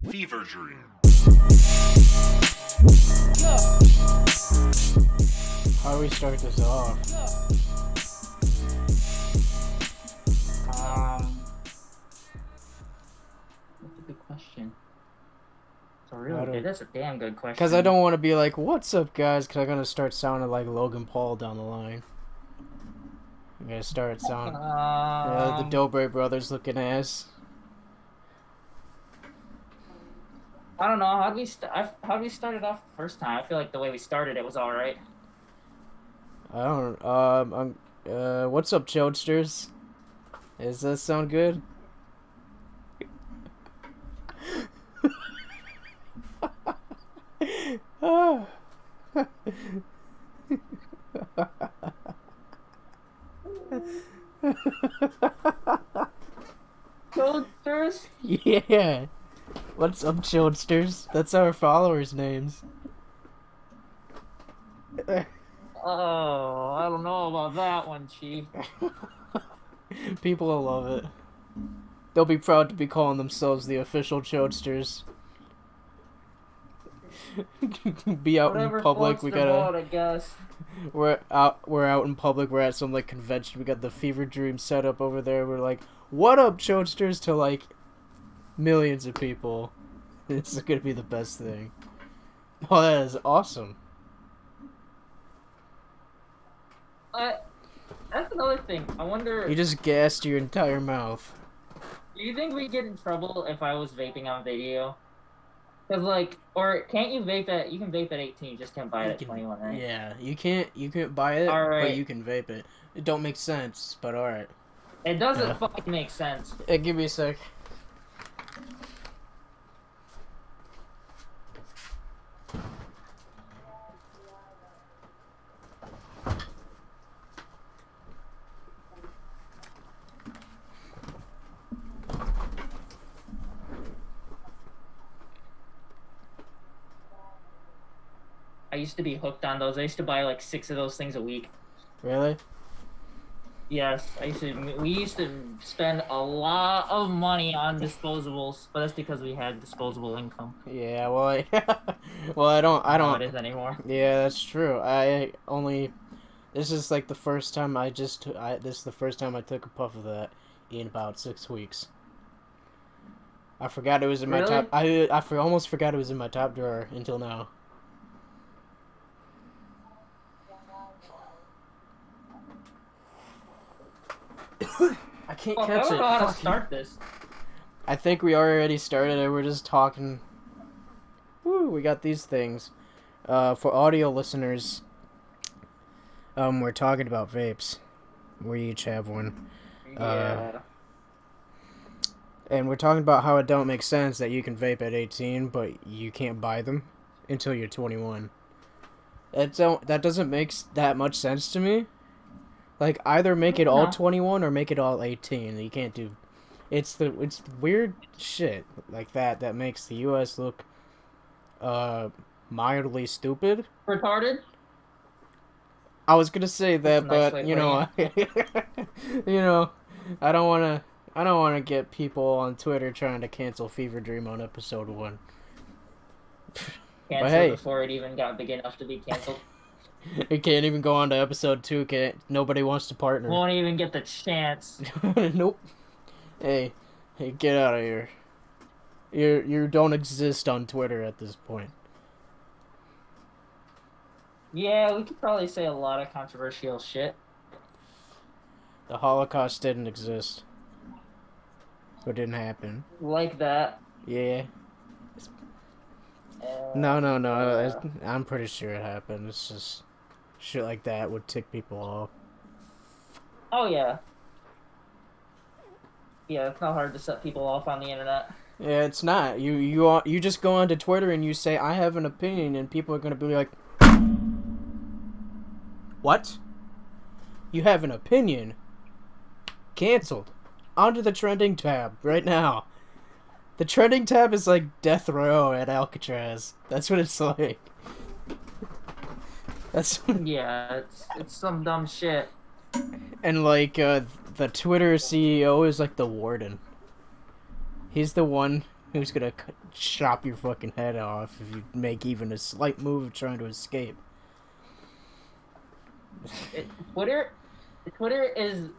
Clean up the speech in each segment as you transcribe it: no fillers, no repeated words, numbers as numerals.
Fxvurr Dream. How do we start this off? That's a good question. That's a damn good question. Because I don't want to be like, what's up, guys? Because I'm going to start sounding like Logan Paul down the line. I'm going to start sounding... the Dobre brothers looking ass. I don't know. How'd we start it off the first time? I feel like the way we started it was alright. I don't... what's up, Childsters? Does that sound good? Childsters? Yeah. What's up, Childsters? That's our followers' names. Oh, I don't know about that one, Chief. People will love it. They'll be proud to be calling themselves the official Childsters. Be out Whatever in public. We gotta. boat, I guess. We're out in public. We're at some like convention. We got the Fxvurr Dream set up over there. We're like, "What up, Childsters?" to like millions of people. This is gonna be the best thing. Oh, that is awesome. That's another thing. I wonder. You just gassed your entire mouth. Do you think we get in trouble if I was vaping on video? Cause like, or can't you vape at? You can vape at 18. You just can't buy it at 21, right? Yeah, you can't buy it, but you can vape it. It don't make sense, but all right. It doesn't fucking make sense. Hey, give me a sec. I used to be hooked on those. I used to buy like 6 of those things a week. Really? Yes, we used to spend a lot of money on disposables, but that's because we had disposable income. Yeah, well, I don't. How it is anymore. Yeah, that's true. This is like the first time this is the first time I took a puff of that in about 6 weeks. I forgot it was in my top. I almost forgot it was in my top drawer until now. I can't catch it. I don't know how to start this. I think we already started it. We're just talking. Woo, we got these things. For audio listeners, we're talking about vapes. We each have one. Yeah. And we're talking about how it don't make sense that you can vape at 18, but you can't buy them until you're 21. That doesn't make that much sense to me. Like, either make it all 21 or make it all 18. You can't do... It's weird shit like that makes the U.S. look mildly stupid. Retarded? I was gonna say that, but, you know... you know, I don't wanna get people on Twitter trying to cancel Fxvurr Dream on episode 1. Canceled before it even got big enough to be canceled. It can't even go on to episode 2. Nobody wants to partner. Won't even get the chance. Nope. Hey, get out of here. You don't exist on Twitter at this point. Yeah, we could probably say a lot of controversial shit. The Holocaust didn't exist. So it didn't happen. Like that. Yeah. No. I'm pretty sure it happened. It's just... shit like that would tick people off. Oh, yeah. Yeah, it's not hard to set people off on the internet. Yeah, it's not. You just go onto Twitter and you say, I have an opinion, and people are gonna be like... What? You have an opinion? Cancelled. Onto the trending tab, right now. The trending tab is like death row at Alcatraz. That's what it's like. That's yeah, it's some dumb shit. And like the Twitter CEO is like the warden. He's the one Who's gonna chop your fucking head off if you make even a slight move trying to escape? Twitter, Twitter is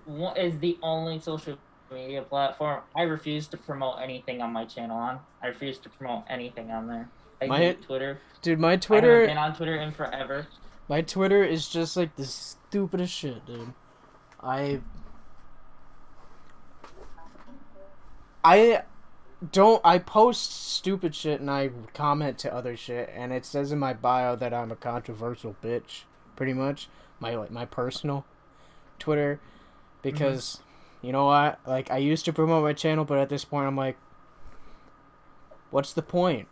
the only social media platform I refuse to promote anything on my channel on. I refuse to promote anything on there. I hate Twitter. Dude, my I Twitter. haven't been on Twitter in forever. My Twitter is just like the stupidest shit, dude. I post stupid shit and I comment to other shit, and it says in my bio that I'm a controversial bitch, pretty much. My personal Twitter, because you know what? Like, I used to promote my channel, but at this point I'm like, what's the point?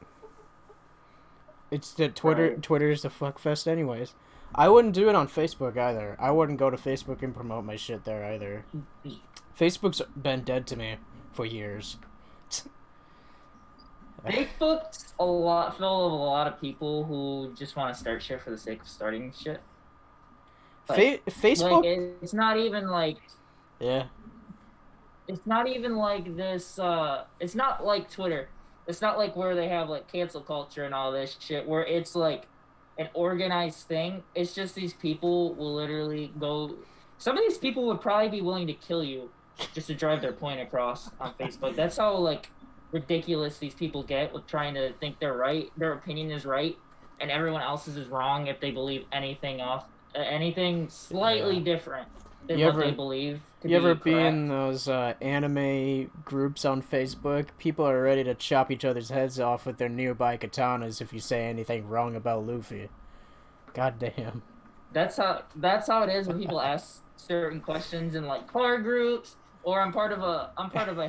It's the Twitter's the fuckfest anyways. I wouldn't do it on Facebook either. I wouldn't go to Facebook and promote my shit there either. Facebook's been dead to me for years. Facebook's full of a lot of people who just want to start shit for the sake of starting shit. Facebook? Like, it's not even like... Yeah. It's not even like this, it's not like Twitter. It's not like where they have, like, cancel culture and all this shit, where it's, like, an organized thing. It's just these people will literally go... Some of these people would probably be willing to kill you just to drive their point across on Facebook. That's how, like, ridiculous these people get with trying to think they're right, their opinion is right, and everyone else's is wrong if they believe anything slightly different than what they believe. You ever be in those anime groups on Facebook? People are ready to chop each other's heads off with their nearby katanas if you say anything wrong about Luffy. God damn. That's how it is when people ask certain questions in like car groups, or I'm part of a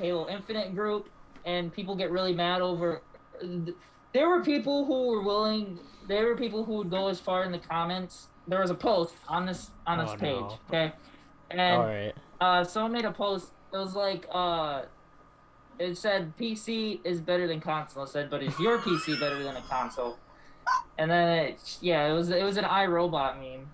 Halo Infinite group, and people get really mad over. There were people who were willing. There were people who would go as far in the comments. There was a post on this page, no. okay, and Alright. someone made a post. It was like it said PC is better than console. It said, but is your PC better than a console? And then it was an iRobot meme.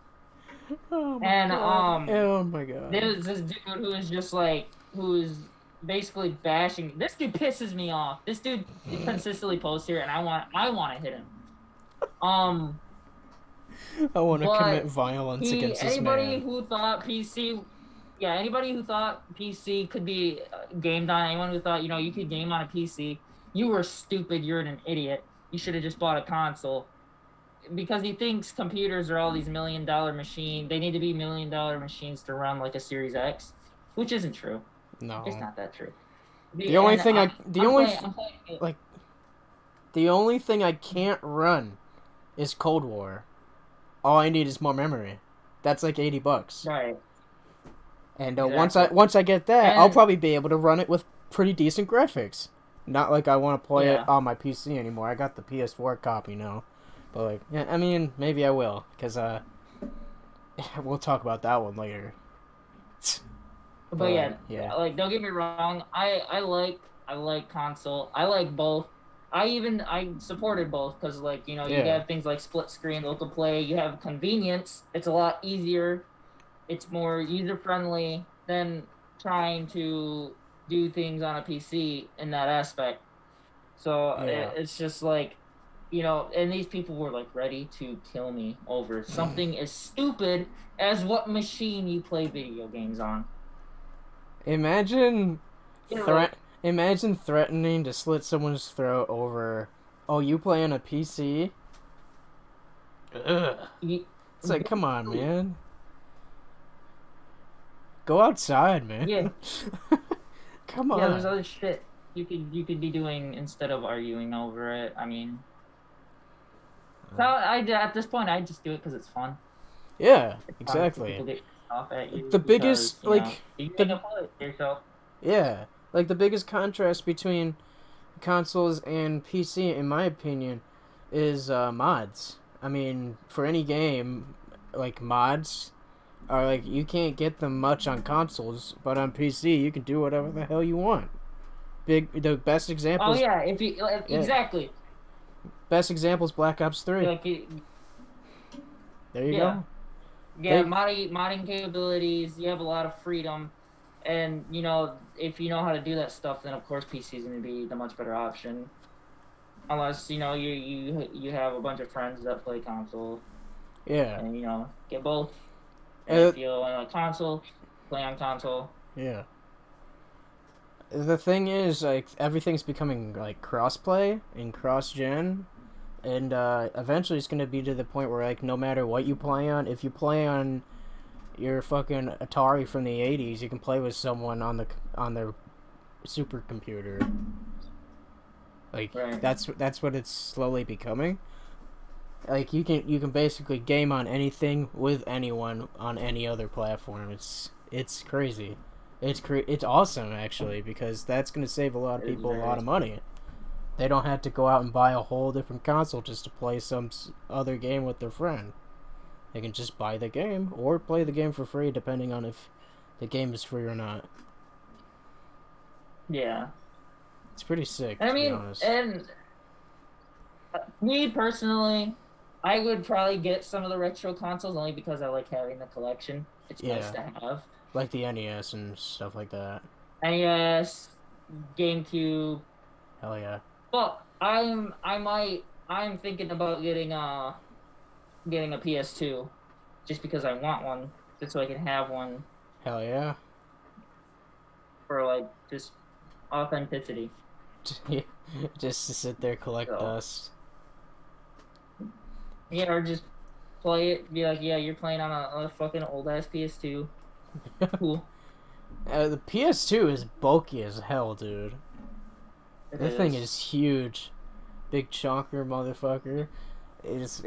Oh my god. Oh my god. There was this dude who was just like, who's basically bashing. This dude pisses me off. This dude consistently posts here, and I want to hit him. I want to commit violence against this man. Anybody who thought PC could be gamed on, anyone who thought, you could game on a PC, you were stupid, you're an idiot. You should have just bought a console. Because he thinks computers are all these $1 million machines. They need to be $1 million machines to run like a Series X, which isn't true. No. It's not that true. The only thing I can't run is Cold War. All I need is more memory. That's like $80. Right. And once I get that, I'll probably be able to run it with pretty decent graphics. Not like I want to play it on my PC anymore. I got the PS4 copy now. But like, yeah, I mean, maybe I will, because we'll talk about that one later. But yeah, like, don't get me wrong, I like console. I like both. I supported both because, like, you have things like split screen, local play. You have convenience. It's a lot easier. It's more user friendly than trying to do things on a PC in that aspect. So it's just like, and these people were like ready to kill me over something as stupid as what machine you play video games on. Imagine threatening to slit someone's throat over, oh, you play on a PC? Ugh. It's like, come on, man. Go outside, man. Yeah. Come on. Yeah, there's other shit you could be doing instead of arguing over it. I mean, so at this point I just do it because it's fun. Yeah, exactly. People get off at you the biggest because, you can make a bullet yourself. Yeah, like the biggest contrast between consoles and PC, in my opinion, is mods. I mean, for any game, like mods are like, you can't get them much on consoles, but on PC you can do whatever the hell you want. The best example. Oh yeah, exactly. Best example is Black Ops 3. There you go. Yeah, modding capabilities. You have a lot of freedom. And you know, if you know how to do that stuff, then of course PC is going to be the much better option. Unless you know you have a bunch of friends that play console. Yeah. And you know, get both. If you want a console, play on console. Yeah. The thing is, like, everything's becoming like cross-play and cross-gen, and eventually it's gonna be to the point where, like, no matter what you play on, if you play on your fucking Atari from the '80s, you can play with someone on their supercomputer. Like, right. that's what it's slowly becoming. Like, you can basically game on anything with anyone on any other platform. It's crazy. It's awesome, actually, because that's going to save a lot of people a lot of money. They don't have to go out and buy a whole different console just to play some other game with their friend. They can just buy the game or play the game for free, depending on if the game is free or not. Yeah. It's pretty sick, I mean, to be honest. And me personally, I would probably get some of the retro consoles only because I like having the collection. It's nice to have. Like the NES and stuff like that. NES, GameCube. Hell yeah. Well, I'm thinking about getting a PS2, just because I want one, just so I can have one. Hell yeah. For like just authenticity. Just to sit there, collect dust. Yeah, or just play it. Be like, yeah, you're playing on a fucking old ass PS2. Cool. The PS2 is bulky as hell, dude. This thing is huge. Big chonker motherfucker.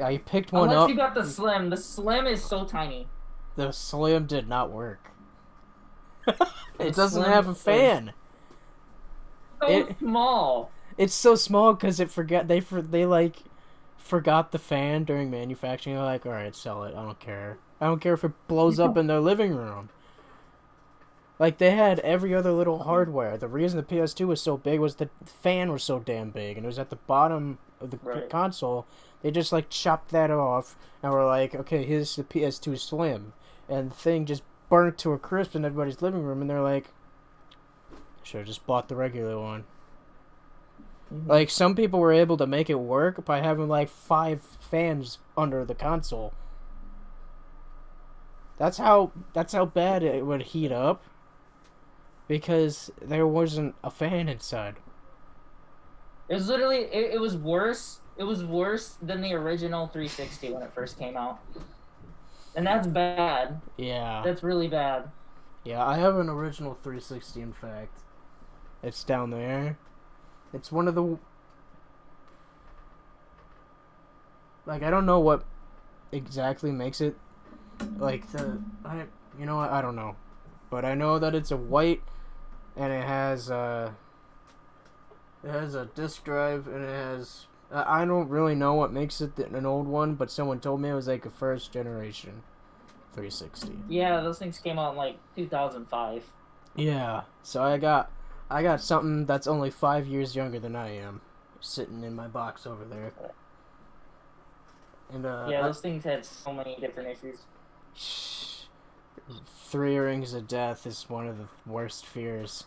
I picked one up. Unless you got the Slim. The Slim is so tiny. The Slim did not work. It doesn't have a fan. So small. It's so small because they forgot the fan during manufacturing. They're like, all right, sell it. I don't care. I don't care if it blows up in their living room. Like, they had every other little hardware. The reason the PS2 was so big was the fan was so damn big, and it was at the bottom of the console. They just, like, chopped that off, and were like, okay, here's the PS2 Slim. And the thing just burnt to a crisp in everybody's living room, and they're like, should have just bought the regular one. Mm-hmm. Like, some people were able to make it work by having, like, 5 fans under the console. That's how bad it would heat up. Because there wasn't a fan inside. It was literally, it was worse. It was worse than the original 360 when it first came out. And that's bad. Yeah. That's really bad. Yeah, I have an original 360, in fact. It's down there. It's one of the... Like, I don't know what exactly makes it... Like, you know what? I don't know. But I know that it's a white... And it has a disk drive, and it has... I don't really know what makes it an old one, but someone told me it was like a first generation 360. Yeah, those things came out in like 2005. Yeah, so I got something that's only 5 years younger than I am, sitting in my box over there. And yeah, those things had so many different issues. 3 Rings of Death is one of the worst fears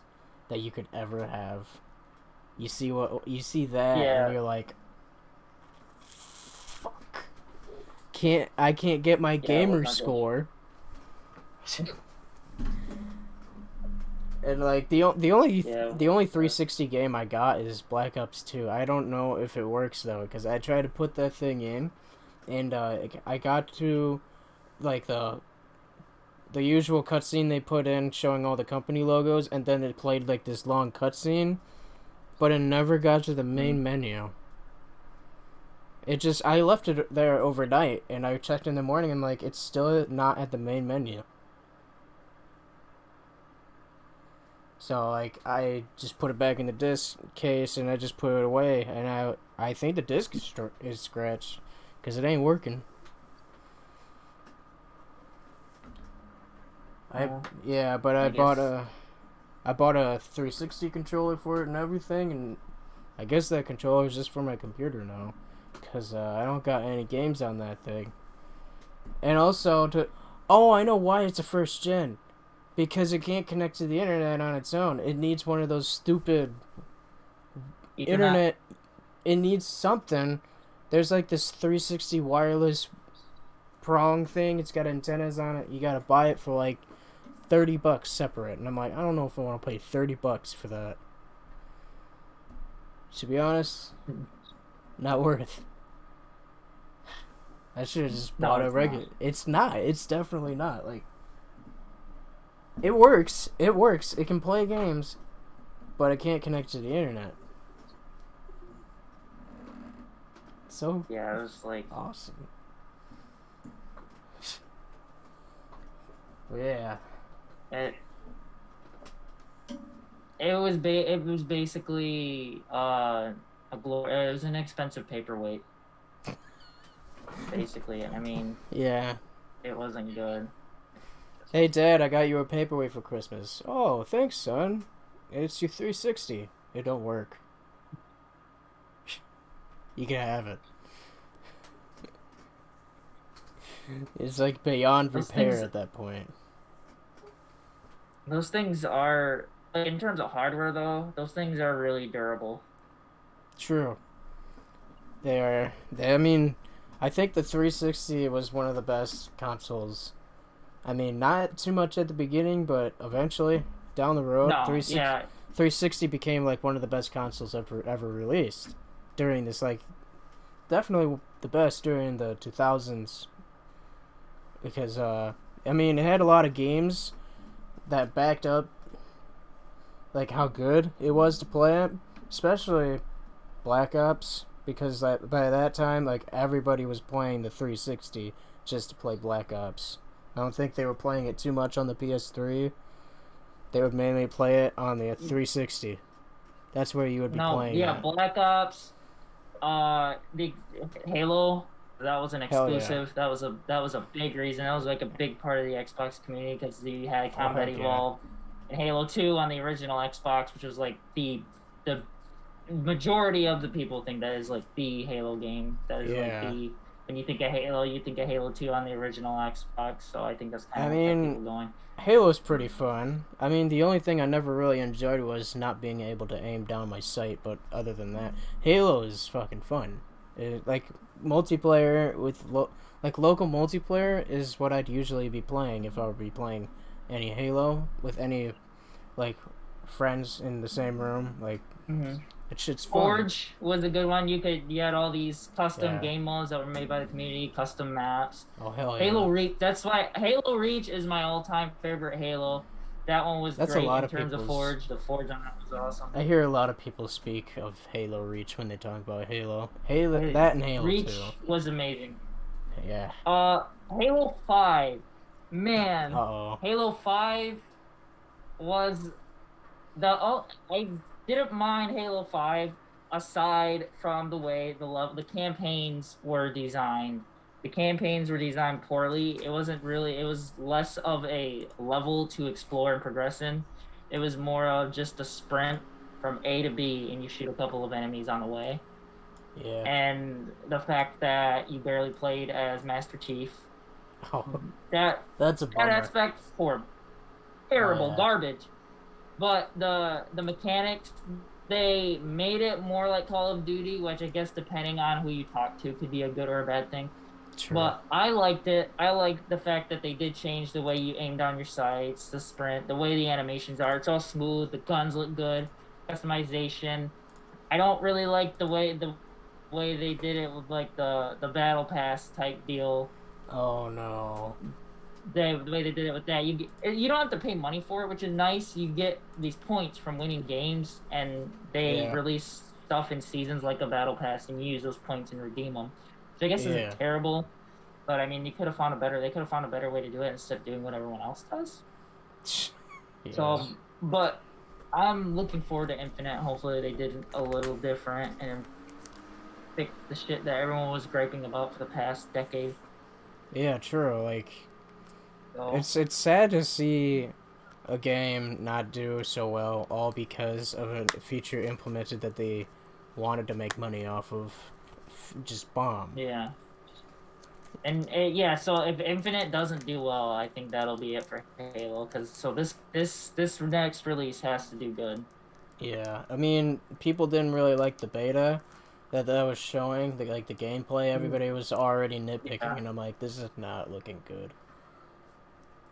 that you could ever have. You see that, and you're like, fuck. I can't get my gamer score. And like the only 360 game I got is Black Ops 2. I don't know if it works though, because I tried to put that thing in, and I got to like the usual cutscene they put in showing all the company logos, and then it played like this long cutscene, but it never got to the main menu. I left it there overnight, and I checked in the morning, and like it's still not at the main menu. So like I just put it back in the disc case, and I just put it away, and I think the disc is scratched because it ain't working. I bought a 360 controller for it and everything, and I guess that controller is just for my computer now, because I don't got any games on that thing. And also I know why it's a first gen, Because it can't connect to the internet on its own. It needs one of those stupid internet. It needs something. There's like this 360 wireless prong thing. It's got antennas on it. You gotta buy it for like $30 separate. And I'm like, I don't know if I want to pay $30 for that. To be honest, not worth. I should have just bought a regular. It's not. It's definitely not. Like, it works. It works. It can play games, but it can't connect to the internet. So yeah, it was like awesome. Yeah. It was basically it was an expensive paperweight. Basically, I mean. Yeah. It wasn't good. Hey, Dad, I got you a paperweight for Christmas. Oh, thanks, son. It's your 360. It don't work. You can have it. It's like beyond repair at that point. Those things are, like, in terms of hardware, though, those things are really durable. True. They are. I mean, I think the 360 was one of the best consoles. I mean, not too much at the beginning, but eventually, down the road, 360 became like one of the best consoles ever released. During this, like, definitely the best during the 2000s. Because, I mean, it had a lot of games that backed up, like, how good it was to play it. Especially Black Ops, because by that time, like, everybody was playing the 360 just to play Black Ops. I don't think they were playing it too much on the PS3. They would mainly play it on the 360. That's where you would be playing. Yeah, Black Ops, the Halo, that was an exclusive. Yeah. That was a big reason. That was like a big part of the Xbox community because you had Combat Evolved and Halo 2 on the original Xbox, which was like the majority of the people think that is like the Halo game. That is like the, when you think of Halo, you think of Halo 2 on the original Xbox. So I think that's kind of what people going. Halo's pretty fun. I mean, the only thing I never really enjoyed was not being able to aim down my sight, but other than that, Halo is fucking fun. Like, multiplayer with local multiplayer is what I'd usually be playing if I would be playing any Halo with any, like, friends in the same room. Like, it shit's fun. Forge was a good one. You had all these custom game modes that were made by the community, custom maps. Oh, hell yeah. Halo Reach, that's why Halo Reach is my all-time favorite Halo. That one was great in terms of Forge. The Forge on that was awesome. I hear a lot of people speak of Halo Reach when they talk about Halo. That and Halo Reach 2. Was amazing. Yeah. Halo 5. Man. Uh-oh. Halo 5 was I didn't mind Halo 5 aside from the way the campaigns were designed. The campaigns were designed poorly. It was less of a level to explore and progress in. It was more of just a sprint from A to B, and you shoot a couple of enemies on the way. Yeah. And the fact that you barely played as Master Chief. Oh, that's a bummer. That aspect for terrible garbage. But the mechanics, they made it more like Call of Duty, which I guess depending on who you talk to could be a good or a bad thing. True. But I liked it. I liked the fact that they did change the way you aim down your sights, the sprint, the way the animations are. It's all smooth. The guns look good. Customization. I don't really like the way they did it with like the battle pass type deal. Oh no. The way they did it with that, you don't have to pay money for it, which is nice. You get these points from winning games, and they release stuff in seasons like a battle pass, and you use those points and redeem them. So I guess isn't terrible, but I mean, they could have found a better way to do it instead of doing what everyone else does. Yeah. So, but I'm looking forward to Infinite. Hopefully, they did a little different and fix the shit that everyone was griping about for the past decade. Yeah, true. Like. It's sad to see a game not do so well, all because of a feature implemented that they wanted to make money off of just bomb. Yeah. And yeah, so if Infinite doesn't do well, I think that'll be it for Halo. This next release has to do good. Yeah, I mean, people didn't really like the beta that was showing, the gameplay. Everybody was already nitpicking, Yeah. and I'm like, this is not looking good.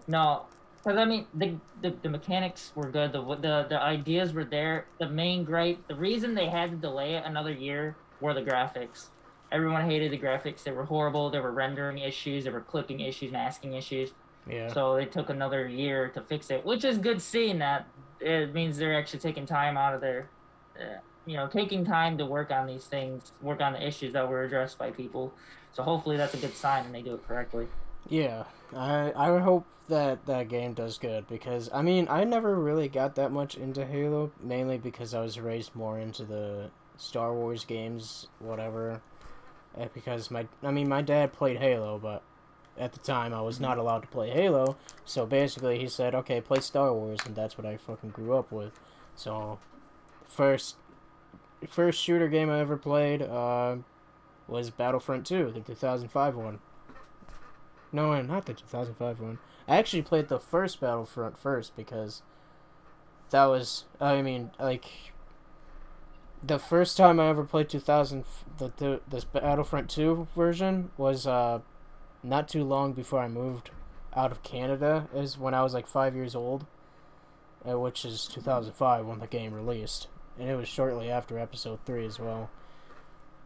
No, because I mean, the mechanics were good. The ideas were there. The main gripe, the reason they had to delay it another year, were the graphics. Everyone hated the graphics. They were horrible. There were rendering issues. There were clipping issues, masking issues. Yeah. So they took another year to fix it, which is good seeing that. It means they're actually taking time out of their, taking time to work on these things, work on the issues that were addressed by people. So hopefully that's a good sign and they do it correctly. Yeah, I hope that game does good, because I mean, I never really got that much into Halo, mainly because I was raised more into the Star Wars games, whatever. Because my dad played Halo, but at the time I was not allowed to play Halo, so basically he said, okay, play Star Wars, and that's what I fucking grew up with. So first shooter game I ever played was Battlefront 2, the 2005 one. No, not the 2005 one. I actually played the first Battlefront first, because that was, I mean, like, the first time I ever played this Battlefront 2 version was not too long before I moved out of Canada, is when I was like 5 years old, which is 2005 when the game released, and it was shortly after Episode 3 as well.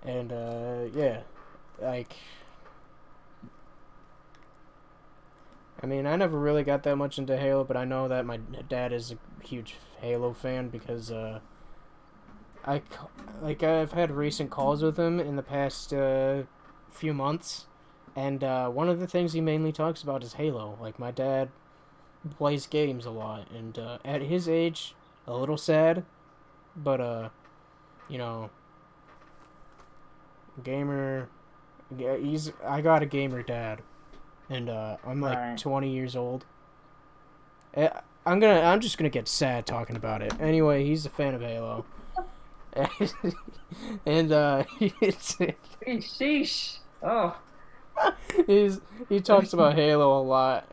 And yeah, like, I mean, I never really got that much into Halo, but I know that my dad is a huge Halo fan, because I've had recent calls with him in the past few months, and one of the things he mainly talks about is Halo. Like, my dad plays games a lot, and at his age, a little sad, but you know, gamer. Yeah, I got a gamer dad, and I'm like 20 years old. I'm just gonna get sad talking about it. Anyway, he's a fan of Halo. And it's sheesh. Oh. He talks about Halo a lot.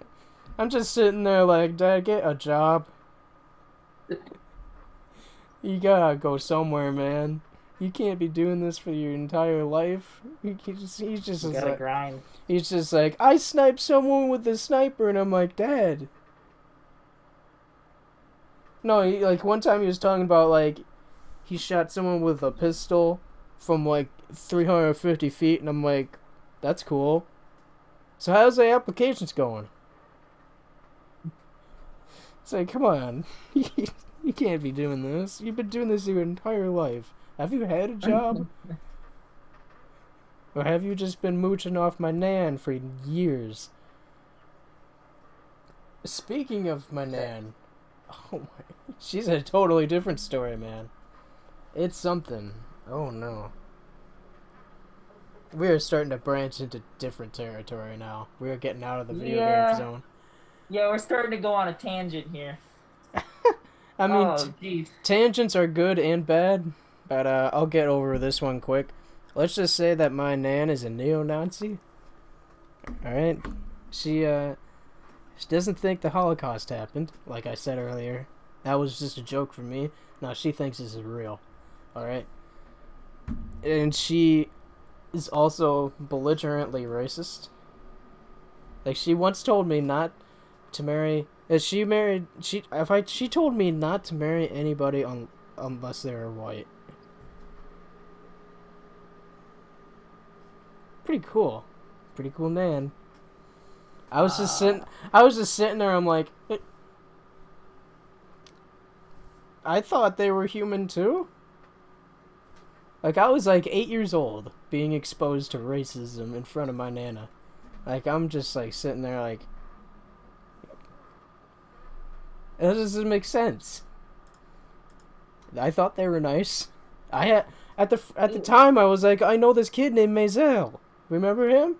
I'm just sitting there like, Dad, get a job. You gotta go somewhere, man. You can't be doing this for your entire life. He's just like, grind. He's just like, I sniped someone with a sniper, and I'm like, Dad. No, like, one time he was talking about, like, he shot someone with a pistol from like 350 feet, and I'm like, that's cool. So how's the applications going? It's like, come on. You can't be doing this. You've been doing this your entire life. Have you had a job? Or have you just been mooching off my nan for years? Speaking of my nan, oh my, she's a totally different story, man. It's something. Oh no. We are starting to branch into different territory now. We are getting out of the video game zone. Yeah, we're starting to go on a tangent here. I mean, tangents are good and bad, but I'll get over this one quick. Let's just say that my nan is a neo-Nazi. Alright? She doesn't think the Holocaust happened, like I said earlier. That was just a joke for me. No, she thinks this is real. Alright? And she is also belligerently racist. Like, she once told me not to marry... She told me not to marry anybody unless they were white. Pretty cool. Pretty cool man. I was just sitting there, I'm like... I thought they were human too? Like, I was like 8 years old, being exposed to racism in front of my nana. Like, I'm just like sitting there like, it doesn't make sense. I thought they were nice. At the time I was like, I know this kid named Maisel. Remember him?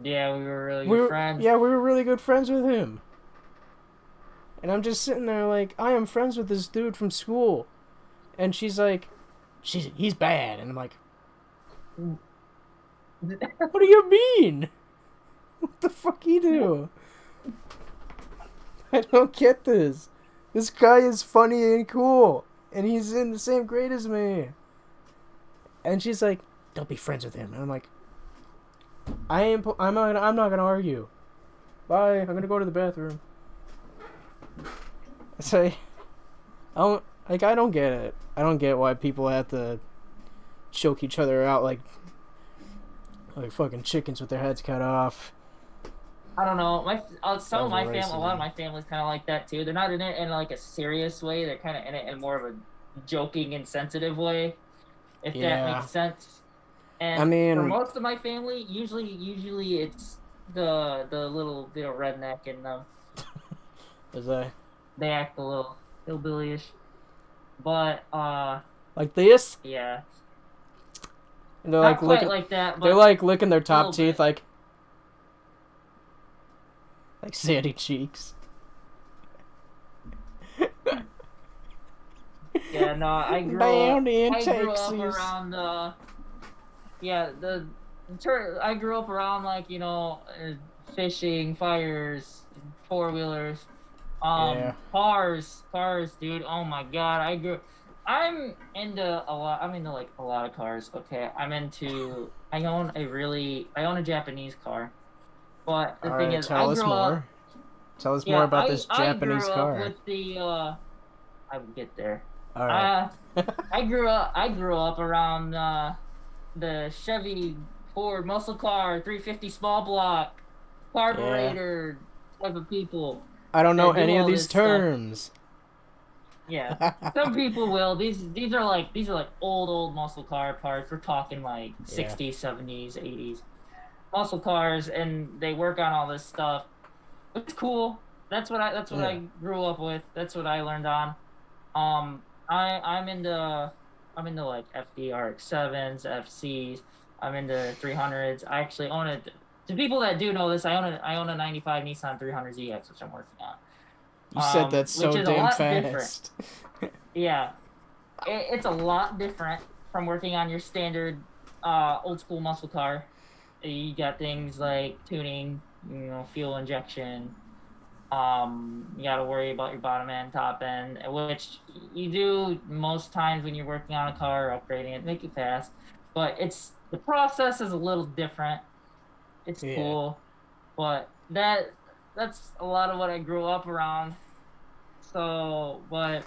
Yeah, we were really good friends. Yeah, we were really good friends with him. And I'm just sitting there like, I am friends with this dude from school. And she's like, he's bad. And I'm like, What do you mean? What the fuck you do? I don't get this. This guy is funny and cool, and he's in the same grade as me. And she's like, "Don't be friends with him." And I'm like, I'm not gonna argue. Bye. I'm gonna go to the bathroom. So, I don't get it. I don't get why people have to choke each other out like fucking chickens with their heads cut off. I don't know. A lot of my family's kind of like that too. They're not in it in like a serious way. They're kind of in it in more of a joking and sensitive way, if that makes sense. And I mean, for most of my family, usually it's the little redneck in them. Is that? They act a little hillbillyish, but like this? Yeah. And they're not quite like that. But they're like licking their top teeth, like sandy cheeks. Yeah, no, I grew up around I grew up around like fishing, fires, 4-wheelers, cars, dude. Oh my god, I'm into a lot of cars. Okay, I own a Japanese car, but the thing is, tell us more about this Japanese car. I would get there. All right. I grew up around the Chevy Ford muscle car, 350 small block, carburetor type of people. I don't know any of these terms. Stuff. Yeah, some people will. These are like old muscle car parts. We're talking like 60s, 70s, 80s muscle cars, and they work on all this stuff. It's cool. That's what I grew up with. That's what I learned on. I'm into like FDRX7s, FCs. I'm into 300s. I actually own it. To people that do know this, I own a 95 Nissan 300ZX, which I'm working on. You said that so damn fast. Yeah, it's a lot different from working on your standard old school muscle car. You got things like tuning, fuel injection. You got to worry about your bottom end, top end, which you do most times when you're working on a car, upgrading it, make it fast. But the process is a little different. It's cool, but that's a lot of what I grew up around. So, but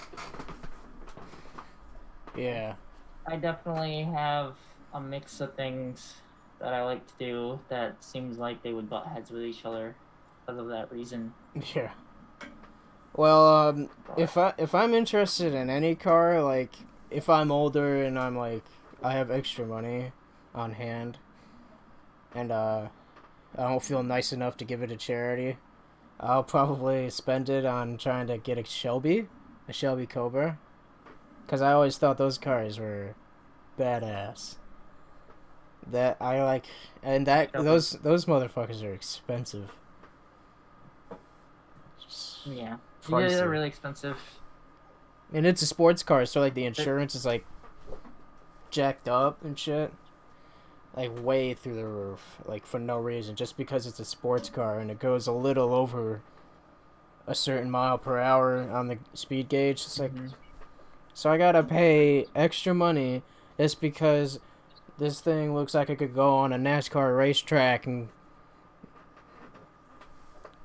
yeah, I definitely have a mix of things that I like to do that seems like they would butt heads with each other because of that reason. Yeah. Well, if I'm interested in any car, like if I'm older and I'm like I have extra money on hand, and I don't feel nice enough to give it to charity, I'll probably spend it on trying to get a Shelby Cobra, because I always thought those cars were badass. That I like, and those motherfuckers are expensive. Yeah, they're really expensive. And it's a sports car, so like the insurance is like jacked up and shit. Like way through the roof, like for no reason, just because it's a sports car and it goes a little over a certain mile per hour on the speed gauge. It's like, so I gotta pay extra money just because this thing looks like it could go on a NASCAR racetrack and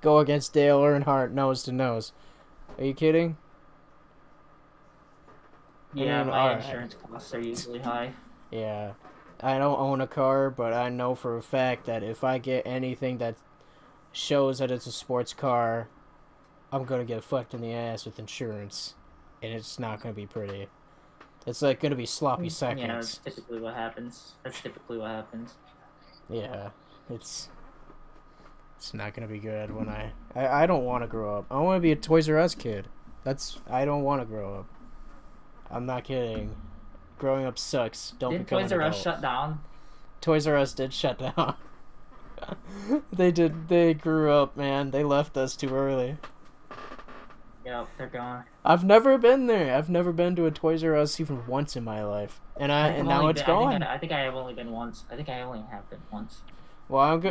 go against Dale Earnhardt nose to nose. Are you kidding? Yeah, my insurance costs are usually high. Yeah. I don't own a car, but I know for a fact that if I get anything that shows that it's a sports car, I'm going to get fucked in the ass with insurance. And it's not going to be pretty. It's like going to be sloppy seconds. Yeah, that's typically what happens. Yeah, it's not going to be good when I don't want to grow up. I want to be a Toys R Us kid. I don't want to grow up. I'm not kidding. Growing up sucks. Don't become an adult. Toys R Us shut down? Toys R Us did shut down. They did. They grew up, man. They left us too early. Yep, they're gone. I've never been there. I've never been to a Toys R Us even once in my life, and now it's gone. I think I have only been once. I think I only have been once. Well,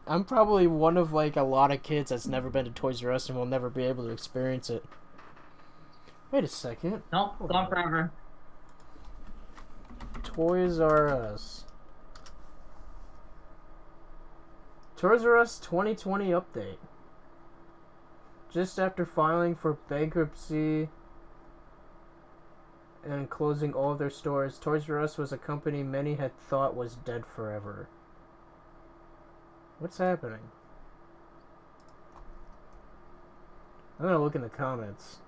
I'm probably one of like a lot of kids that's never been to Toys R Us and will never be able to experience it. Wait a second. Nope, gone forever. Toys R Us. Toys R Us 2020 update. Just after filing for bankruptcy and closing all of their stores, Toys R Us was a company many had thought was dead forever. What's happening? I'm gonna look in the comments.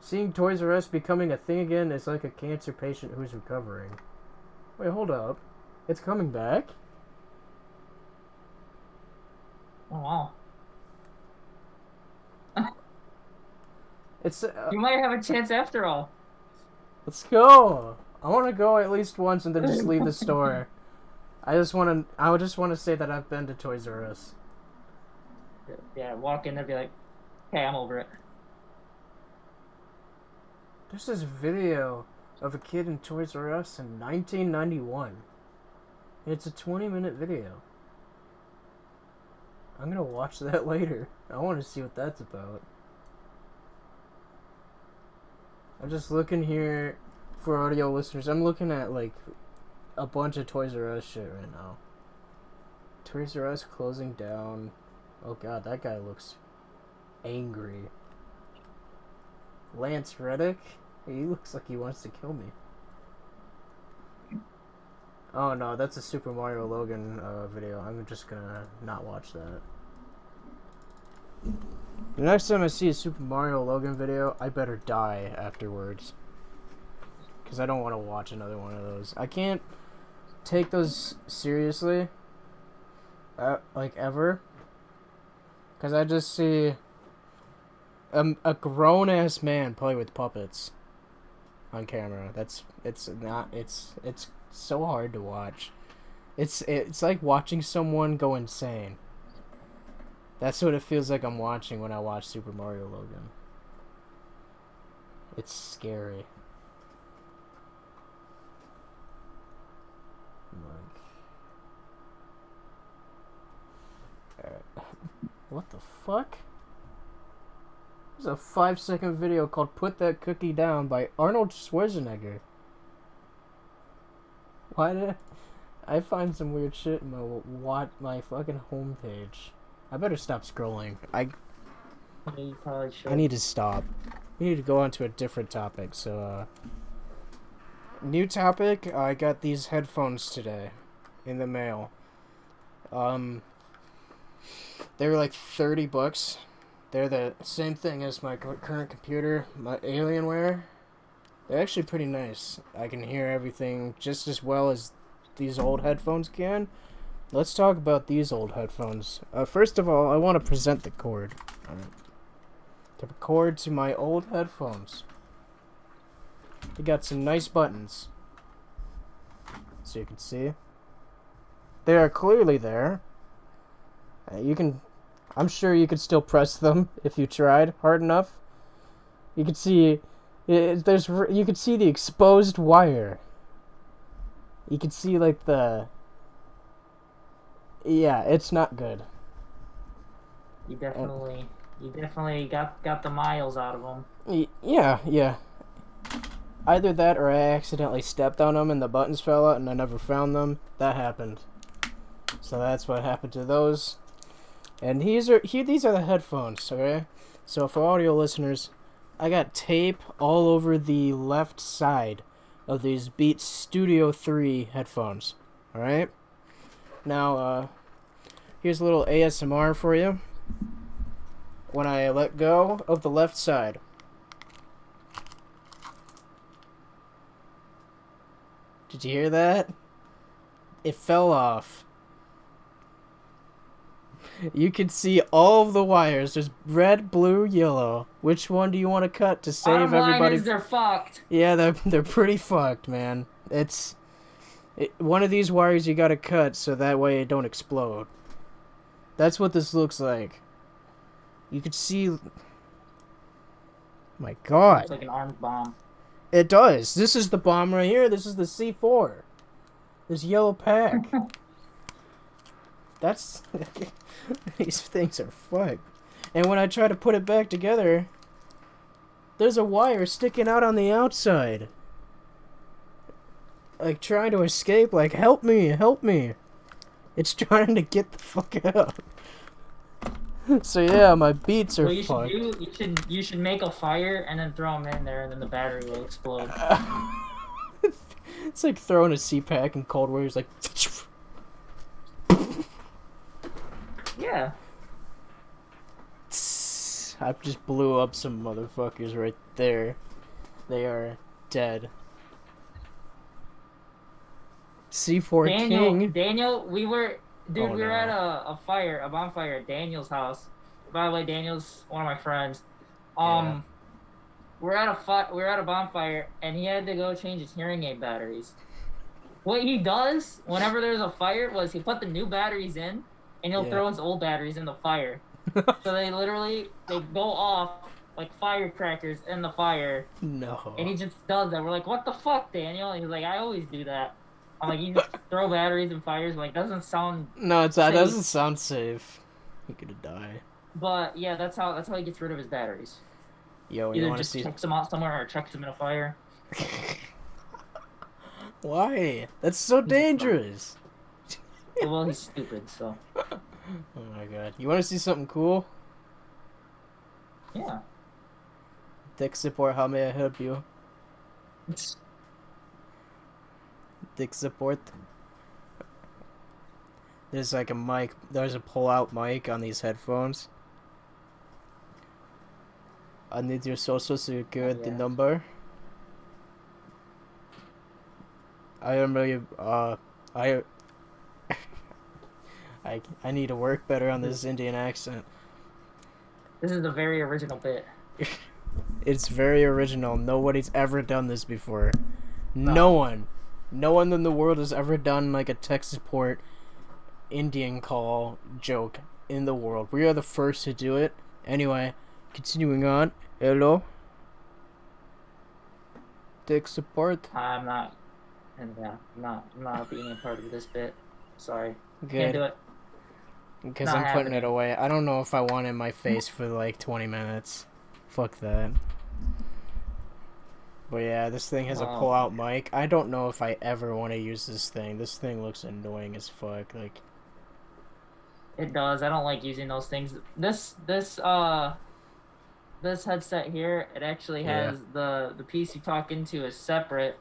Seeing Toys R Us becoming a thing again is like a cancer patient who's recovering. Wait, hold up. It's coming back? Oh, wow. It's you might have a chance after all. Let's go. I want to go at least once and then just leave the store. I just want to say that I've been to Toys R Us. Yeah, walk in there and be like, "Hey, I'm over it." There's this video of a kid in Toys R Us in 1991. It's a 20-minute video. I'm gonna watch that later. I want to see what that's about. I'm just looking here for audio listeners. I'm looking at like a bunch of Toys R Us shit right now. Toys R Us closing down. Oh god, that guy looks angry. Lance Reddick? He looks like he wants to kill me. Oh no, that's a Super Mario Logan video. I'm just gonna not watch that. The next time I see a Super Mario Logan video, I better die afterwards. Because I don't want to watch another one of those. I can't take those seriously. Like, ever. Because I just see a grown-ass man play with puppets on camera. It's so hard to watch. It's like watching someone go insane. That's what it feels like I'm watching when I watch Super Mario Logan. It's scary. What the fuck? There's a 5-second video called "Put That Cookie Down" by Arnold Schwarzenegger. Why did I find some weird shit in my fucking homepage? I better stop scrolling. You probably should. I need to stop. We need to go on to a different topic. So, new topic. I got these headphones today in the mail. They were like $30. They're the same thing as my current computer, my Alienware. They're actually pretty nice. I can hear everything just as well as these old headphones can. Let's talk about these old headphones. First of all, I want to present the cord. The cord to my old headphones. They got some nice buttons. So you can see. They are clearly there. I'm sure you could still press them if you tried hard enough. You can see, you can see the exposed wire. You can see like yeah, it's not good. You definitely got the miles out of them. Yeah. Either that or I accidentally stepped on them and the buttons fell out and I never found them. That happened. So that's what happened to those. And these are the headphones, okay? So for audio listeners, I got tape all over the left side of these Beats Studio 3 headphones, alright? Now, here's a little ASMR for you. When I let go of the left side. Did you hear that? It fell off. You can see all of the wires. There's red, blue, yellow. Which one do you want to cut to save everybody? They're fucked. Yeah, they're pretty fucked, man. One of these wires you gotta cut so that way it don't explode. That's what this looks like. You could see... My God. It's like an armed bomb. It does. This is the bomb right here. This is the C4. This yellow pack. That's... These things are fucked. And when I try to put it back together, there's a wire sticking out on the outside. Like, trying to escape. Like, help me, help me. It's trying to get the fuck out. So yeah, my beats are fucked. You should make a fire and then throw them in there, and then the battery will explode. It's like throwing a C-pack in Cold War. It's like... Yeah. I just blew up some motherfuckers right there. They are dead. C4 King. Daniel, we were at a bonfire at Daniel's house. By the way, Daniel's one of my friends. We're at a bonfire, and he had to go change his hearing aid batteries. What he does whenever there's a fire was he put the new batteries in, and he'll throw his old batteries in the fire. So they go off like firecrackers in the fire. No. And he just does that. We're like, what the fuck, Daniel? He's like, I always do that. I'm like, you just throw batteries in fires. I'm like, doesn't sound. No, that doesn't sound safe. He could die. But yeah, that's how he gets rid of his batteries. Yo, either just chucks them out somewhere or chucks them in a fire. Why? That's so dangerous. Well, he's stupid, so. Oh my God! You want to see something cool? Yeah. Tech support. How may I help you? Tech support. There's like a mic. There's a pull-out mic on these headphones. I need your social security number. I am really I need to work better on this Indian accent. This is a very original bit. It's very original. Nobody's ever done this before. No one in the world has ever done like a tech support Indian call joke in the world. We are the first to do it. Anyway, continuing on. Hello? Tech support? I'm not being a part of this bit. Sorry. Good. Can't do it. Because I'm putting it away. I don't know if I want it in my face for like 20 minutes. Fuck that. But yeah, this thing has a pull-out mic. I don't know if I ever want to use this thing. This thing looks annoying as fuck. Like, it does. I don't like using those things. This headset here, it actually has the piece you talk into is separate.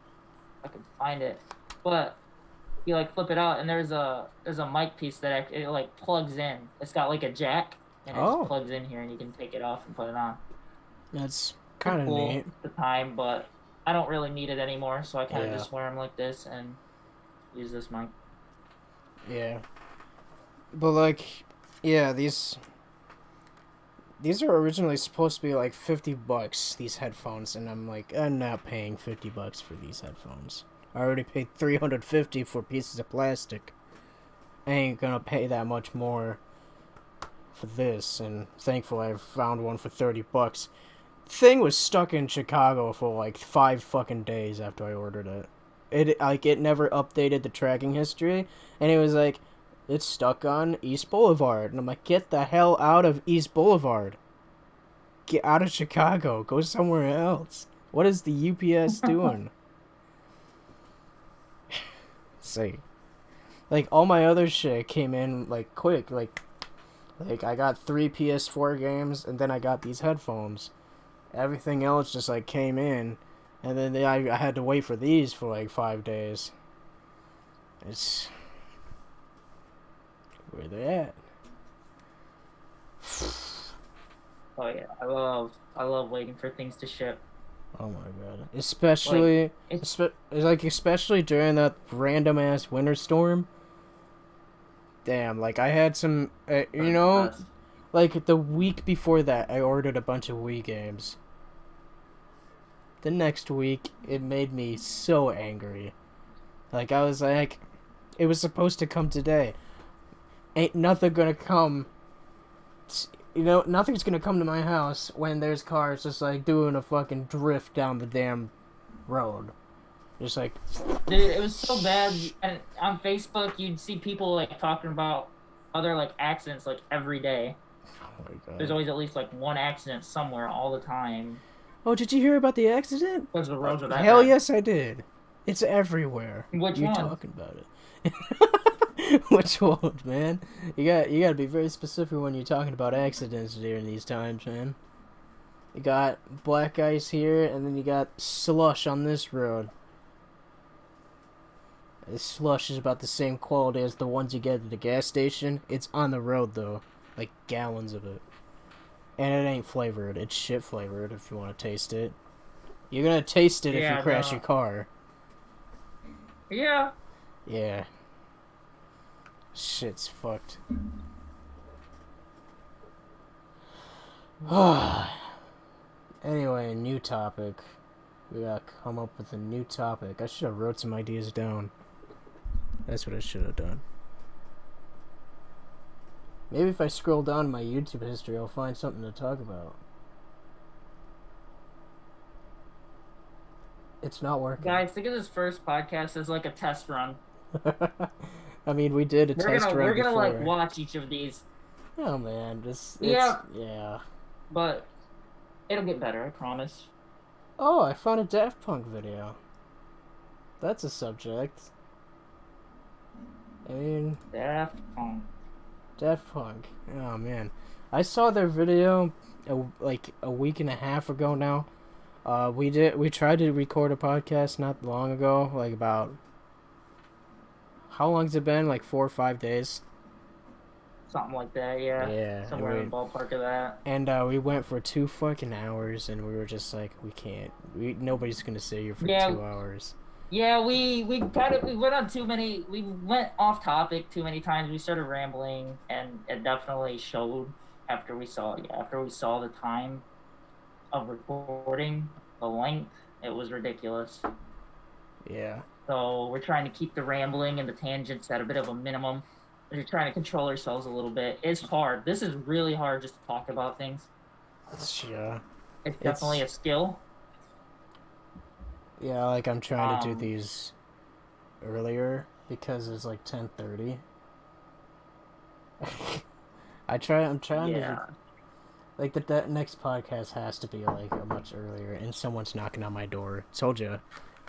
I can find it, but you like flip it out, and there's a mic piece that it like plugs in. It's got like a jack, and it just plugs in here, and you can take it off and put it on. That's kind of cool neat. At the time, but I don't really need it anymore, so I kind of just wear them like this and use this mic. Yeah, but like, yeah, these are originally supposed to be like $50, these headphones, and I'm like, I'm not paying $50 for these headphones. I already paid $350 for pieces of plastic. I ain't gonna pay that much more for this, and thankfully I found one for $30. Thing was stuck in Chicago for like 5 fucking days after I ordered it. It never updated the tracking history, and it was like, it's stuck on East Boulevard. And I'm like, get the hell out of East Boulevard. Get out of Chicago. Go somewhere else. What is the UPS doing? See. Like, all my other shit came in, like, quick. Like I got 3 PS4 games, and then I got these headphones. Everything else just, like, came in. And then I had to wait for these for, like, 5 days. It's... Where they at? Oh yeah, I love waiting for things to ship. Oh my God! Especially during that random ass winter storm. Damn, like I had some, like the week before that, I ordered a bunch of Wii games. The next week, it made me so angry. Like I was like, it was supposed to come today. ain't nothing gonna come. You know, nothing's gonna come to my house when there's cars just like doing a fucking drift down the damn road. Just like, dude, it was so bad. And on Facebook, you'd see people like talking about other like accidents like every day. Oh my God. There's always at least like one accident somewhere all the time. Oh, did you hear about the accident? Because the roads are that Hell bad. yes, I did. It's everywhere. Which You're one? talking about it. Which one, man? You gotta be very specific when you're talking about accidents during these times, man. You got black ice here, and then you got slush on this road. This slush is about the same quality as the ones you get at the gas station. It's on the road, though. Like, gallons of it. And it ain't flavored. It's shit flavored if you want to taste it. You're gonna taste it if you crash your car. Yeah. Yeah. Shit's fucked. Anyway, new topic. We gotta come up with a new topic. I should have wrote some ideas down. That's what I should have done. Maybe if I scroll down my YouTube history, I'll find something to talk about. It's not working. Guys, think of this first podcast as like a test run. I mean, we did a test run We're gonna before. like watch each of these. Oh man, yeah. But it'll get better, I promise. Oh, I found a Daft Punk video. That's a subject. I mean, Daft Punk. Oh man, I saw their video like a week and a half ago now. We tried to record a podcast not long ago, like about, how long's it been? Like 4 or 5 days. Something like that, yeah. Yeah. Somewhere in the ballpark of that. And we went for 2 fucking hours, and we were just like, we can't. Nobody's gonna sit here for 2 hours. Yeah, we went on too many. We went off topic too many times. We started rambling, and it definitely showed after we saw the time of recording, the length. It was ridiculous. Yeah. So we're trying to keep the rambling and the tangents at a bit of a minimum. We're trying to control ourselves a little bit. It's hard. This is really hard just to talk about things. Yeah. It's definitely a skill. Yeah, like I'm trying to do these earlier because it's like 10:30. I'm trying to, like, that next podcast has to be like a much earlier, and someone's knocking on my door. Told you.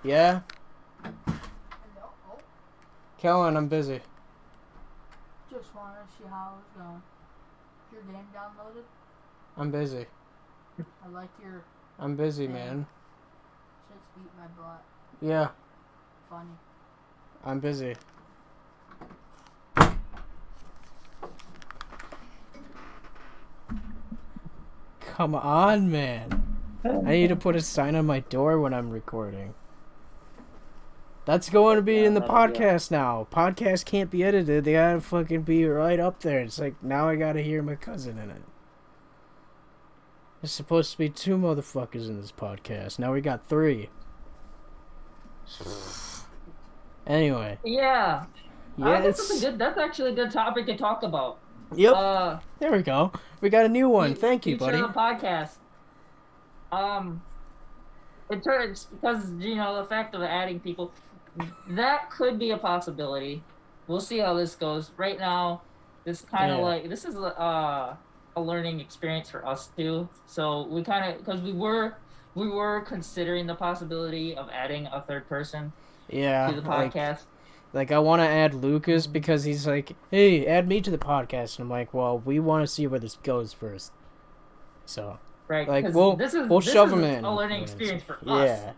Yeah? Kellen, I'm busy. Just want to see how it's going. Is your game downloaded? I'm busy. I like your... I'm busy, man. Shit's eat my butt. Yeah. Funny. I'm busy. Come on, man. I need to put a sign on my door when I'm recording. That's going to be in the podcast now. Podcasts can't be edited. They gotta fucking be right up there. It's like, now I gotta hear my cousin in it. There's supposed to be 2 motherfuckers in this podcast. Now we got 3. Anyway. Yeah. That's actually a good topic to talk about. Yep. There we go. We got a new one. Thank you, buddy. The podcast. It turns, because, you know, the fact of adding people, that could be a possibility. We'll see how this goes. Right now, this kind of like, this is a learning experience for us too. So we kind of, because we were considering the possibility of adding a 3rd person to the podcast. Like I want to add Lucas because he's like, hey, add me to the podcast. And I'm like, well, we want to see where this goes first. So, right, like, we'll shove him in. A learning experience for us. Yeah.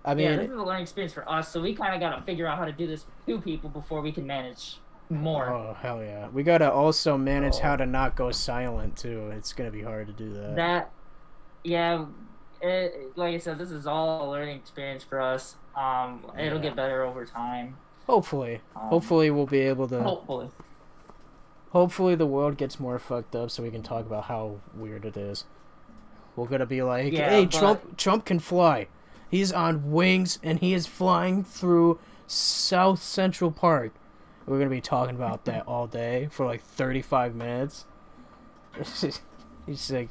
I mean, this is a learning experience for us, so we kind of got to figure out how to do this with 2 people before we can manage more. Oh, hell yeah. We got to also manage how to not go silent, too. It's going to be hard to do that. Like I said, this is all a learning experience for us. It'll get better over time. Hopefully. Hopefully we'll be able to... Hopefully the world gets more fucked up so we can talk about how weird it is. We're going to be like, hey, Trump can fly. He's on wings, and he is flying through South Central Park. we're gonna be talking about that all day for like 35 minutes. He's like,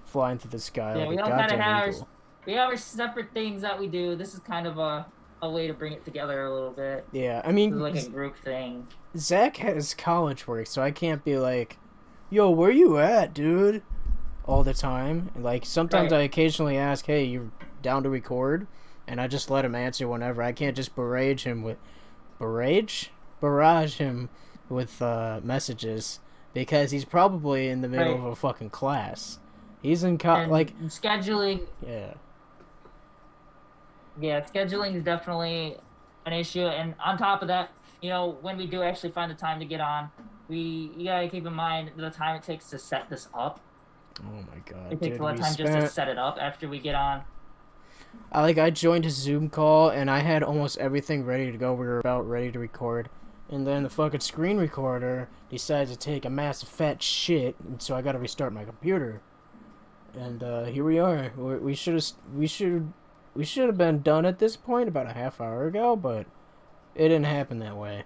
flying through the sky like we a all kind of goddamn have eagle. we have our separate things that we do. This is kind of a way to bring it together a little bit. Yeah, I mean, this is like a group thing. Zach has college work, so I can't be like, yo, where you at, dude? All the time. Like, sometimes I occasionally ask, hey, you down to record? And I just let him answer whenever. I can't just barrage him with messages, because he's probably in the middle of a fucking class. He's in like scheduling. Yeah, scheduling is definitely an issue, and on top of that, you know, when we do actually find the time to get on, you gotta keep in mind the time it takes to set this up. Oh my god. It takes a lot of time just to set it up after we get on. I joined a Zoom call and I had almost everything ready to go. We were about ready to record. And then the fucking screen recorder decides to take a massive fat shit, and so I gotta restart my computer. And here we are. We should have been done at this point about a half hour ago, but it didn't happen that way.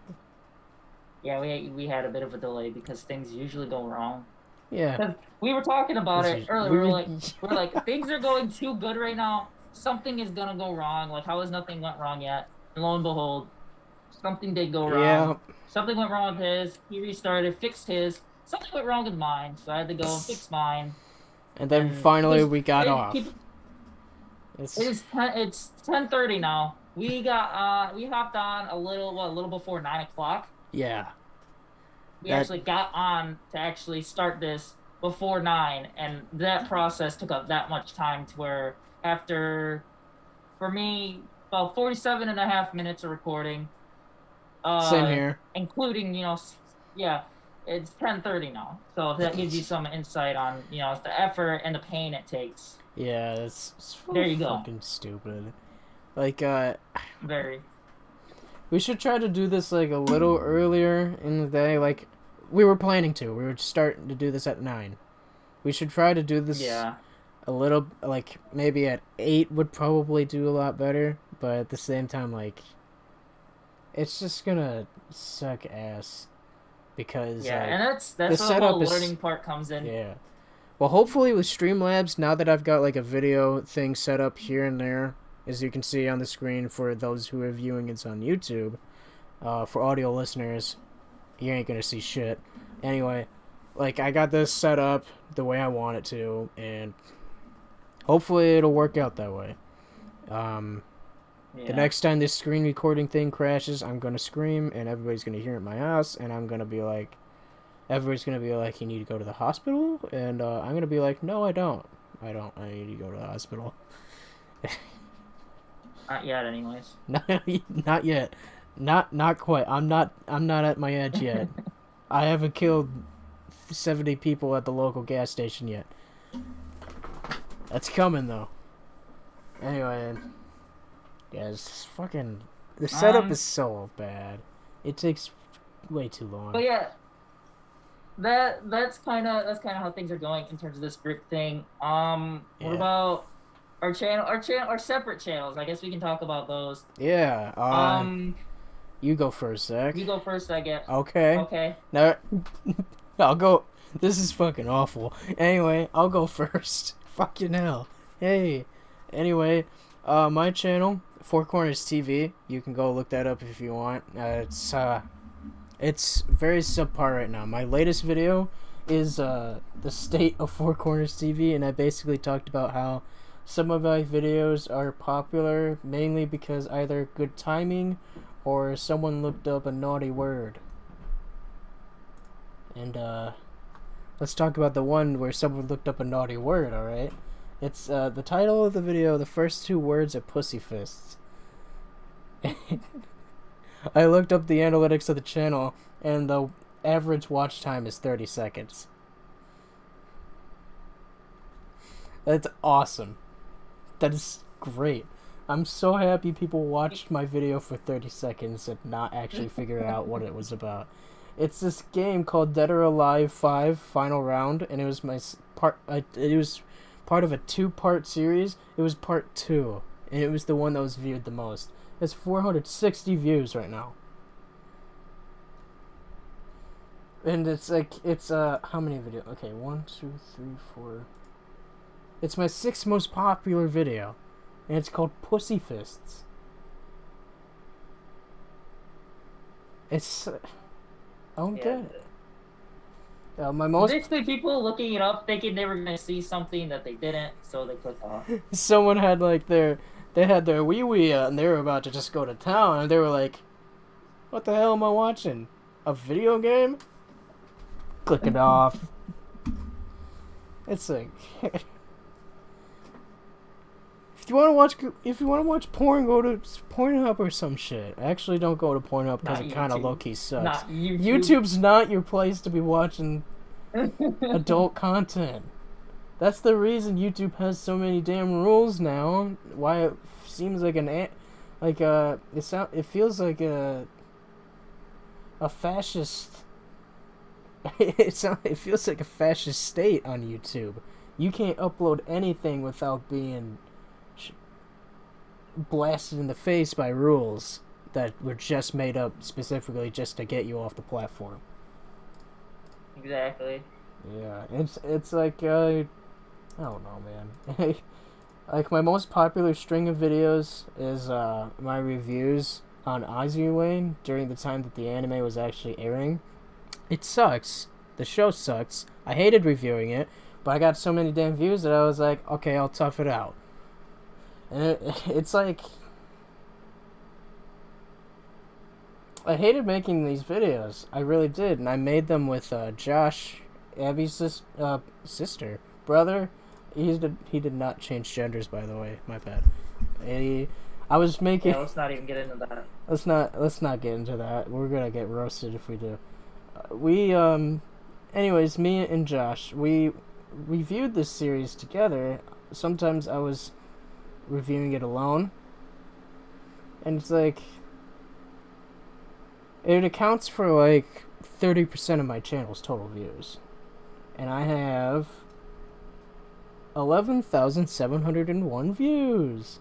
Yeah, we had a bit of a delay because things usually go wrong. Yeah. We were talking about it earlier. We're like things are going too good right now. Something is gonna go wrong. Like, how has nothing went wrong yet? And lo and behold, something did go wrong. Yeah. Something went wrong with his. He restarted, fixed his. Something went wrong with mine, so I had to go and fix mine. And then finally we got off. It's 10:30 now. We hopped on a little before 9 o'clock. Yeah. We actually got on to actually start this before 9, and that process took up that much time to where after, for me, about 47 and a half minutes of recording. Same here. Including, it's 10:30 now. So if that gives you some insight on, the effort and the pain it takes. Yeah, it's there you go. Fucking stupid. Like, very. We should try to do this, like, a little earlier in the day. Like, we were planning to. We were starting to do this at 9. We should try to do this a little, like, maybe at 8 would probably do a lot better. But at the same time, like, it's just gonna suck ass. Because, and that's where the whole learning part comes in. Yeah. Well, hopefully with Streamlabs, now that I've got, like, a video thing set up here and there, as you can see on the screen for those who are viewing it on YouTube, for audio listeners, you ain't gonna see shit. Anyway, like, I got this set up the way I want it to, and hopefully it'll work out that way. The next time this screen recording thing crashes, I'm gonna scream, and everybody's gonna hear it in my house, and I'm gonna be like, everybody's gonna be like, you need to go to the hospital? And I'm gonna be like, no, I don't. I need to go to the hospital. Not yet, anyways. Not yet. Not quite. I'm not at my edge yet. I haven't killed 70 people at the local gas station yet. That's coming though. Anyway, yeah, it's fucking, the setup is so bad. It takes way too long. But yeah, that's kind of how things are going in terms of this group thing. What about our separate channels? I guess we can talk about those. Yeah. You go first, Zach. You go first, I guess. Okay. Now, I'll go. This is fucking awful. Anyway, I'll go first. Fucking hell. Hey. Anyway, my channel, Four Corners TV. You can go look that up if you want. It's very subpar right now. My latest video is the state of Four Corners TV, and I basically talked about how some of my videos are popular mainly because either good timing or someone looked up a naughty word. And let's talk about the one where someone looked up a naughty word, alright? It's the title of the video, the first 2 words are pussy fists. I looked up the analytics of the channel, and the average watch time is 30 seconds. That's awesome. That is great. I'm so happy people watched my video for 30 seconds and not actually figure out what it was about. It's this game called Dead or Alive 5 Final Round, and it was it was part of a 2-part series. It was part 2, and it was the one that was viewed the most. It's 460 views right now. And it's like, it's, how many videos? Okay, 1, 2, 3, 4. It's my 6th most popular video. And it's called Pussy Fists. It's, I don't get it. My most basically people looking it up thinking they were gonna see something that they didn't, so they clicked off. Someone had like they had their wee and they were about to just go to town, and they were like, "What the hell am I watching? A video game?" Click it off. It's like, if you want to watch porn, go to Pornhub or some shit. Actually, don't go to Pornhub because it kind of low-key sucks. Not YouTube. YouTube's not your place to be watching adult content. That's the reason YouTube has so many damn rules now. Why it seems like it feels like a fascist. It feels like a fascist state on YouTube. You can't upload anything without being blasted in the face by rules that were just made up specifically just to get you off the platform. Exactly. Yeah, it's like I don't know, man. Like my most popular string of videos is my reviews on Azur during the time that the anime was actually airing. It sucks. The show sucks. I hated reviewing it, but I got so many damn views that I was like, okay, I'll tough it out. And it's like, I hated making these videos. I really did. And I made them with Josh, Abby's sister, brother. He did not change genders, by the way. My bad. I was making. Yeah, let's not even get into that. Let's not get into that. We're gonna get roasted if we do. Anyways, me and Josh, we reviewed this series together. Sometimes I was reviewing it alone, and it's like it accounts for like 30% of my channel's total views, and I have 11,701 views.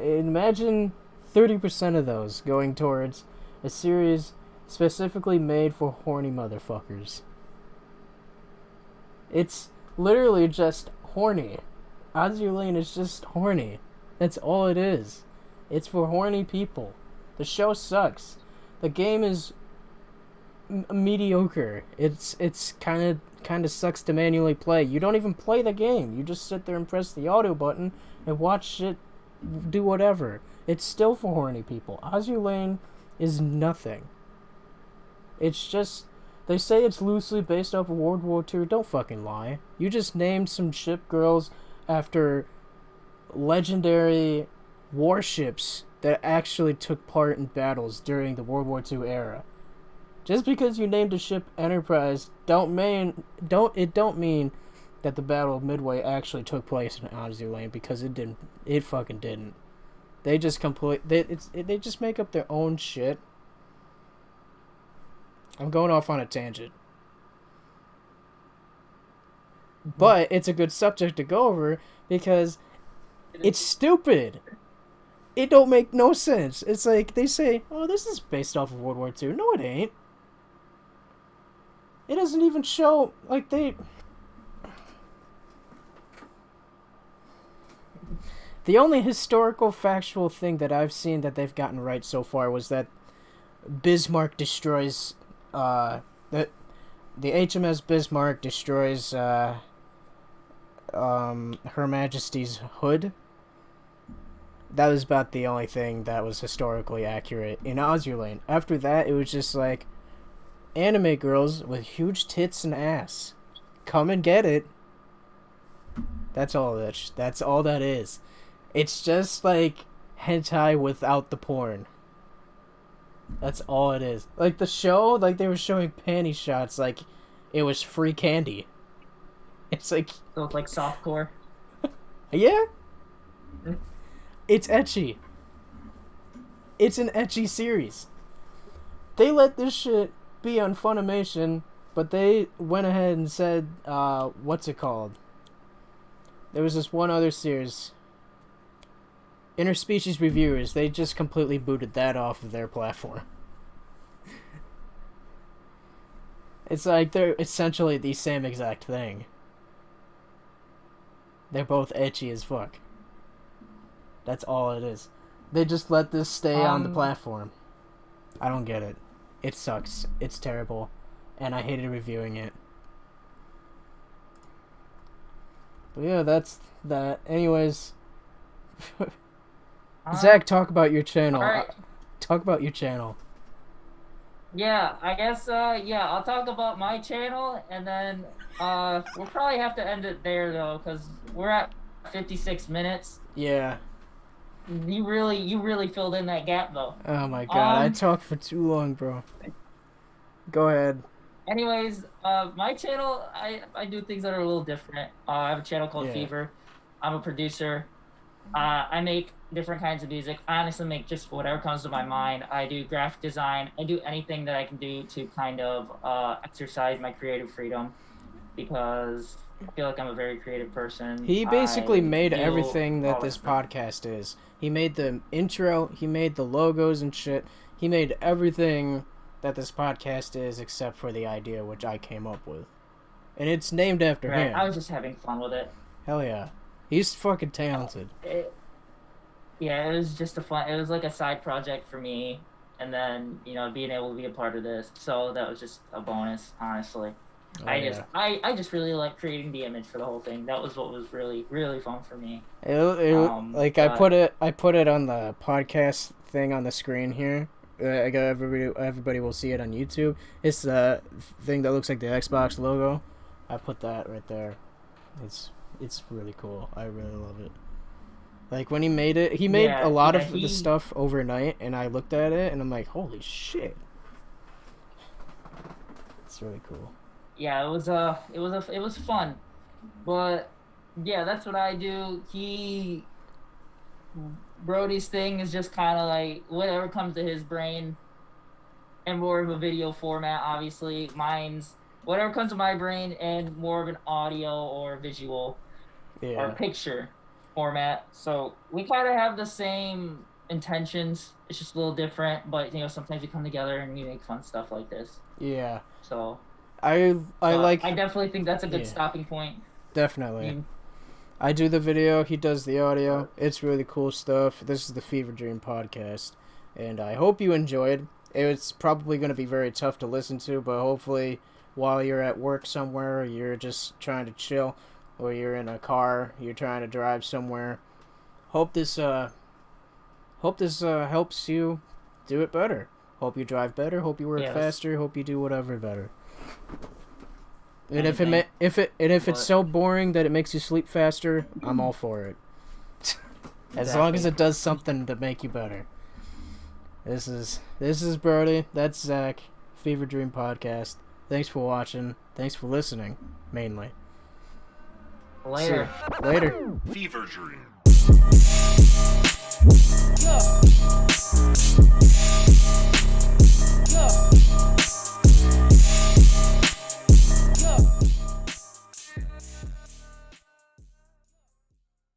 Imagine 30% of those going towards a series specifically made for horny motherfuckers. It's literally just horny. Azur is just horny. That's all it is. It's for horny people. The show sucks. The game is mediocre. It's kind of sucks to manually play. You don't even play the game. You just sit there and press the audio button and watch shit do whatever. It's still for horny people. Azur is nothing. It's just, they say it's loosely based off of World War II. Don't fucking lie. You just named some ship girls after legendary warships that actually took part in battles during the World War II era. Just because you named a ship Enterprise don't mean that the Battle of Midway actually took place in Azur, because it didn't. It fucking didn't. They just they just make up their own shit. I'm going off on a tangent. But it's a good subject to go over because it's stupid. It don't make no sense. It's like they say, "Oh, this is based off of World War II." No, it ain't. It doesn't even show like they. The only historical factual thing that I've seen that they've gotten right so far was that Bismarck destroys the HMS Bismarck destroys Her Majesty's hood. That was about the only thing that was historically accurate in Azur. After that, it was just like anime girls with huge tits and ass. Come and get it. That's all that is. It's just like hentai without the porn. That's all it is. Like the show, like they were showing panty shots like it was free candy. It's like, so it's like softcore. Yeah. It's ecchi. It's an ecchi series. They let this shit be on Funimation, but they went ahead and said, what's it called? There was this one other series. interspecies reviewers, they just completely booted that off of their platform. It's like they're essentially the same exact thing. They're both edgy as fuck. That's all it is. They just let this stay on the platform. I don't get it. It sucks. It's terrible. And I hated reviewing it. But yeah, that's that. Anyways. Zach, talk about your channel. Right. Talk about your channel. Yeah, I guess, yeah, I'll talk about my channel, and then, we'll probably have to end it there, though, because we're at 56 minutes. Yeah. You really filled in that gap, though. Oh my god, I talked for too long, bro. Go ahead. Anyways, my channel, I do things that are a little different. I have a channel called Fxvurr. I'm a producer. I make different kinds of music. I honestly make just whatever comes to my mind. I do graphic design. I do anything that I can do to kind of exercise my creative freedom, because I feel like I'm a very creative person. He basically made everything that this podcast is. He made the intro, he made the logos and shit. He made everything that this podcast is except for the idea, which I came up with. And it's named after him. I was just having fun with it. Hell yeah. He's fucking talented. Yeah, it was just it was like a side project for me, and then, you know, being able to be a part of this, so that was just a bonus, honestly. I just really like creating the image for the whole thing. That was what was really, really fun for me. I put it on the podcast thing on the screen here. Everybody will see it on YouTube. It's the thing that looks like the Xbox logo. I put that right there. It's really cool. I really love it. Like, when he made it, he made a lot of the stuff overnight, and I looked at it, and I'm like, holy shit. It's really cool. Yeah, it was fun. But, yeah, that's what I do. Brody's thing is just kind of like whatever comes to his brain, and more of a video format, obviously. Mine's whatever comes to my brain, and more of an audio or visual or picture format. So we kind of have the same intentions. It's just a little different, but, you know, sometimes we come together and we make fun stuff like this. Yeah. So I definitely think that's a good stopping point. Definitely. I do the video, he does the audio. It's really cool stuff. This is the Fxvurr Dream podcast, and I hope you enjoyed. It's probably going to be very tough to listen to, but hopefully while you're at work somewhere, you're just trying to chill, or you're in a car, you're trying to drive somewhere. Hope this helps you do it better. Hope you drive better, hope you work faster, hope you do whatever better. And if it's so boring that it makes you sleep faster, I'm all for it. As long as it does something to make you better. This is Brody. That's Zach. Fxvurr Dream podcast. Thanks for watching. Thanks for listening, mainly. Later. Later. Fxvurr Dream.